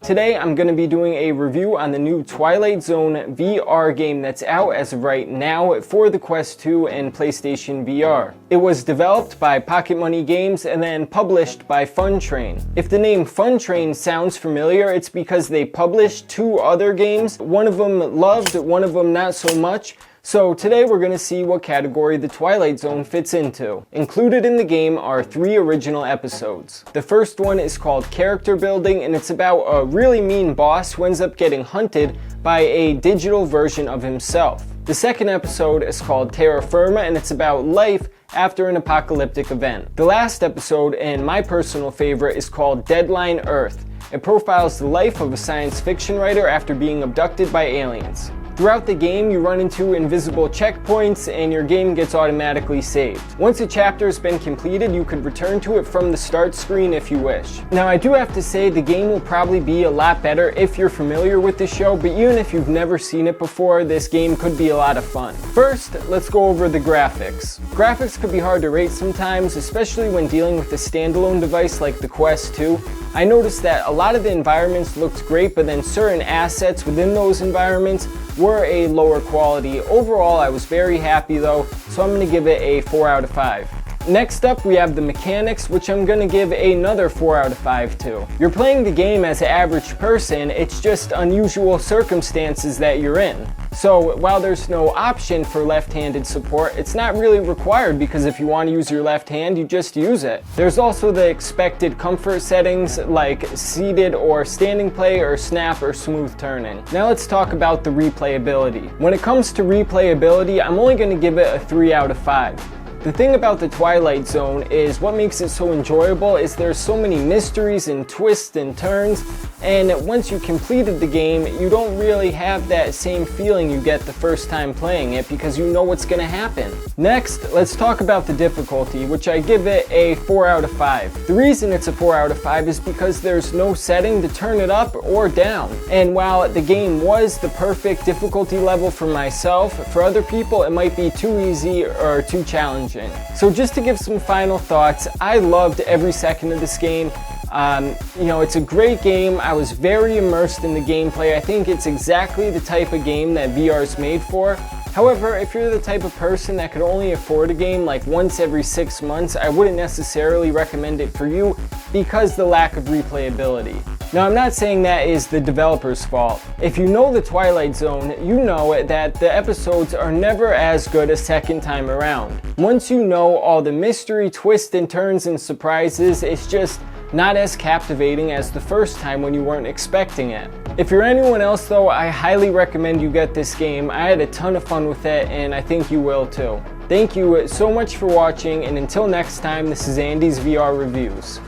Today I'm going to be doing a review on the new Twilight Zone VR game that's out as of right now for the Quest 2 and PlayStation VR. It was developed by Pocket Money Games and then published by Fun Train. If the name Fun Train sounds familiar, it's because they published two other games. One of them loved, one of them not so much. So today we're going to see what category the Twilight Zone fits into. Included in the game are 3 original episodes. The first one is called Character Building, and it's about a really mean boss who ends up getting hunted by a digital version of himself. The second episode is called Terra Firma, and it's about life after an apocalyptic event. The last episode, and my personal favorite, is called Deadline Earth. It profiles the life of a science fiction writer after being abducted by aliens. Throughout the game, you run into invisible checkpoints and your game gets automatically saved. Once a chapter has been completed, you could return to it from the start screen if you wish. Now, I do have to say the game will probably be a lot better if you're familiar with the show, but even if you've never seen it before, this game could be a lot of fun. First, let's go over the graphics. Graphics could be hard to rate sometimes, especially when dealing with a standalone device like the Quest 2. I noticed that a lot of the environments looked great, but then certain assets within those environments were a lower quality. Overall, I was very happy though, so I'm going to give it a 4 out of 5. Next up, we have the mechanics, which I'm going to give another 4 out of 5 to. You're playing the game as an average person, it's just unusual circumstances that you're in. So while there's no option for left-handed support, it's not really required because if you want to use your left hand, you just use it. There's also the expected comfort settings like seated or standing play or snap or smooth turning. Now let's talk about the replayability. When it comes to replayability, I'm only going to give it a 3 out of 5. The thing about the Twilight Zone is what makes it so enjoyable is there's so many mysteries and twists and turns, and once you completed the game, you don't really have that same feeling you get the first time playing it because you know what's going to happen. Next, let's talk about the difficulty, which I give it a 4 out of 5. The reason it's a 4 out of 5 is because there's no setting to turn it up or down. And while the game was the perfect difficulty level for myself, for other people it might be too easy or too challenging. So just to give some final thoughts, I loved every second of this game. It's a great game. I was very immersed in the gameplay. I think it's exactly the type of game that VR is made for. However, if you're the type of person that could only afford a game like once every 6 months, I wouldn't necessarily recommend it for you because the lack of replayability. Now, I'm not saying that is the developer's fault. If you know the Twilight Zone, you know that the episodes are never as good a second time around. Once you know all the mystery, twists and turns and surprises, it's just not as captivating as the first time when you weren't expecting it. If you're anyone else though, I highly recommend you get this game. I had a ton of fun with it and I think you will too. Thank you so much for watching, and until next time, this is Andy's VR Reviews.